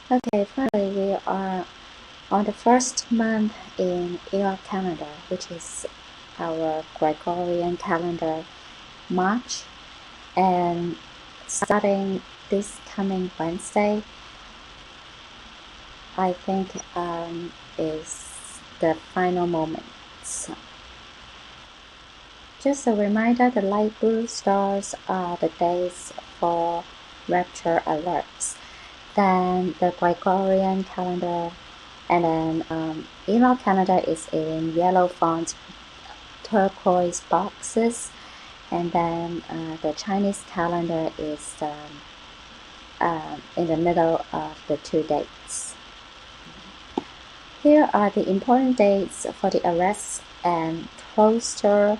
Okay, finally we are on the first month in ELA calendar, which is our Gregorian calendar, March. And starting this coming Wednesday, I think is the final moments. Just a reminder, the light blue stars are the days for rapture alerts. Then the Gregorian calendar, and then email calendar is in yellow font, turquoise boxes, and then the Chinese calendar is in the middle of the two dates. Here are the important dates for the arrests and closure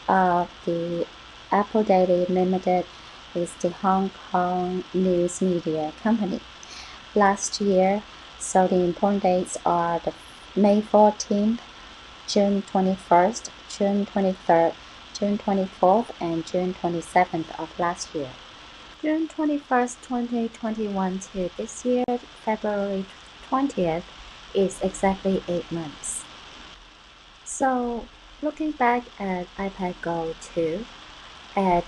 of the Apple Daily Limited is the Hong Kong News Media Company. Last year, so the important dates are the May 14th, June 21st, June 23rd, June 24th, and June 27th of last year. June 21st, 2021 to this year, February 20th, is exactly 8 months. So, looking back at iPad Go 2, at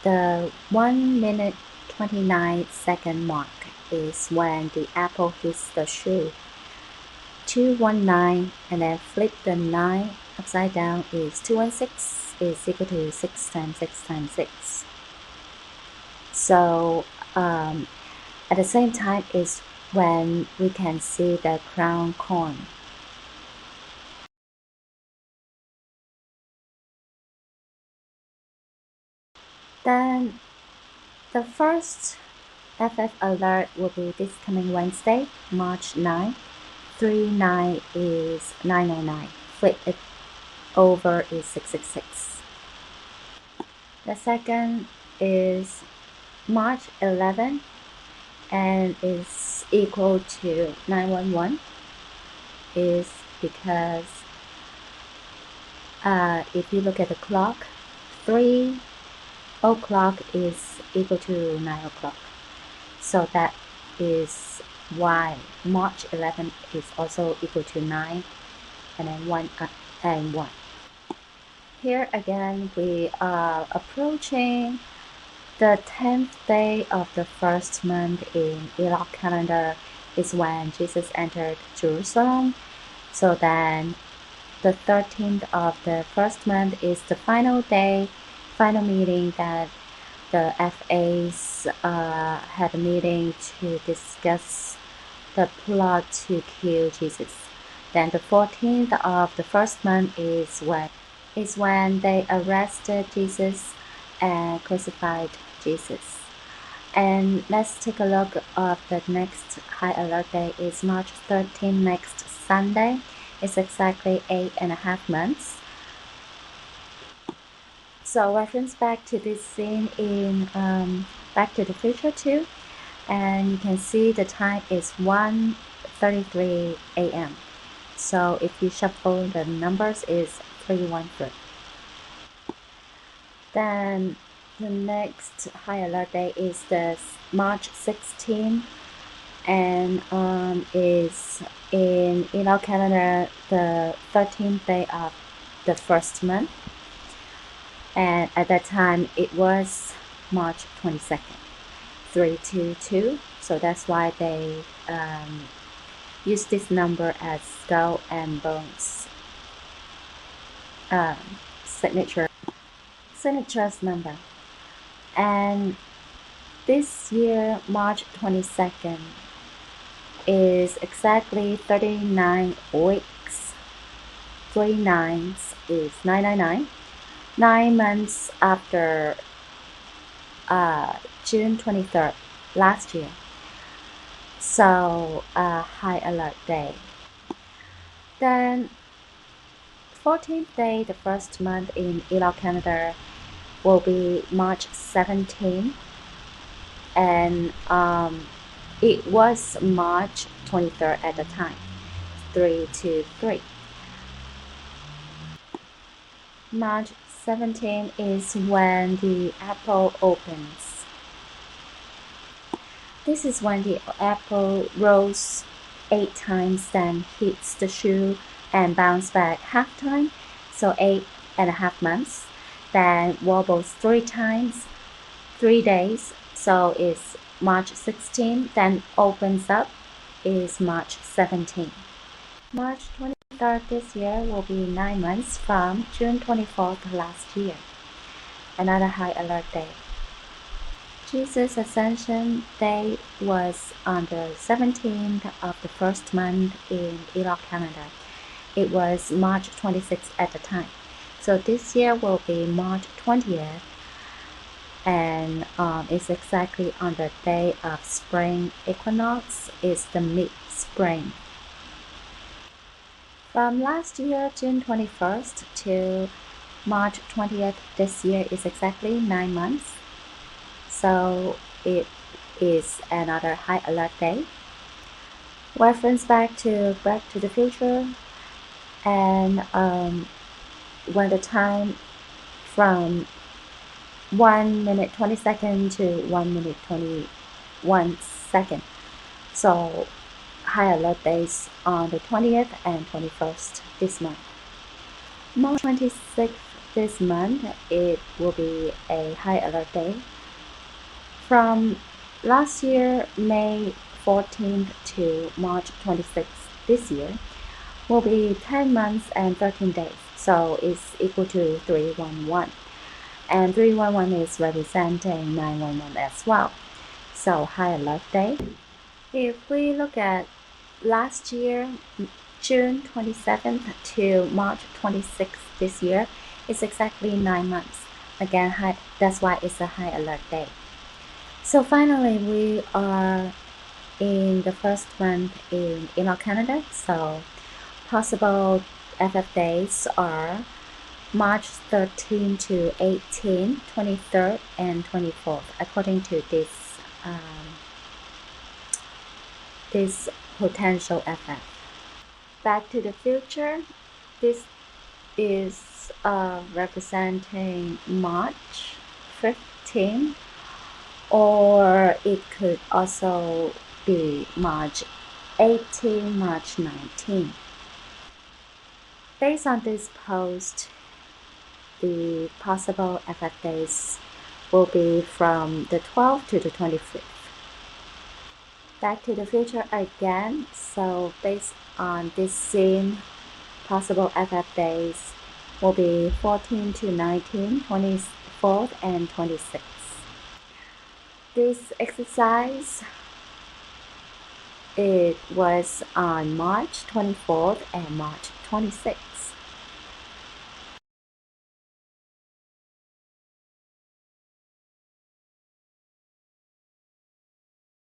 the 1 minute 29-second mark is when the apple hits the shoe. 219 and then flip the 9 upside down is 216 is equal to 6 times 6 times 6. So at the same time is when we can see the crown corn. Then the first FF alert will be this coming Wednesday, March 9. 39 is 999. Flip it over is 666. The second is March 11 and is equal to 911 is because if you look at the clock, 3 o'clock is equal to 9 o'clock. So that is why March 11 is also equal to 9 and then 1 and 1. Here again we are approaching the 10th day of the first month in Enoch calendar is when Jesus entered Jerusalem. So then the 13th of the first month is the final day, final meeting that the FAs had a meeting to discuss the plot to kill Jesus. Then the 14th of the first month is when they arrested Jesus and crucified Jesus. And let's take a look of the next high alert day is March 13, next Sunday. It's exactly 8.5 months. So reference back to this scene in Back to the Future 2, and you can see the time is 1:33 a.m. So if you shuffle the numbers is 313. Then the next high alert day is the March 16 and is in our calendar the 13th day of the first month, and at that time it was March 22nd, 322. So that's why they use this number as skull and bones signatures number. And this year March 22nd is exactly 39 weeks. 3 nines is 999. 9 months after June 23rd last year. So high alert day. Then 14th day, the first month in Enoch calendar will be March 17, and it was March 23rd at the time, 323. March 17 is when the apple opens. This is when the apple rolls 8 times, then hits the shoe and bounce back half time, so 8.5 months. Then wobbles 3 times, 3 days, so it's March 16. Then opens up is March 17. March 23rd this year will be 9 months from June 24th last year. Another high alert day. Jesus' Ascension Day was on the 17th of the first month in Enoch calendar. It was March 26th at the time. So this year will be March 20th, and it's exactly on the day of spring equinox. It's the mid-spring. From last year, June 21st to March 20th this year is exactly 9 months. So it is another high alert day. Reference back to the Future, and when the time from 1 minute 20 seconds to 1 minute 21 second. So high alert days on the 20th and 21st this month. March 26th this month, it will be a high alert day. From last year, May 14th to March 26th this year will be 10 months and 13 days. So it's equal to 311. And 311 is representing 911 as well. So high alert day. If we look at last year, June 27th to March 26th this year, it's exactly 9 months. Again, that's why it's a high alert day. So finally, we are in the first month in Enoch Canada. So possible FF days are March 13 to 18, 23rd, and 24th, according to this potential FF. Back to the Future. This is representing March 15, or it could also be March 18, March 19. Based on this post, the possible FF days will be from the 12th to the 25th. Back to the Future again. So based on this scene, possible FF days will be 14 to 19, 24th, and 26th. This exercise, it was on March 24th and March 26th.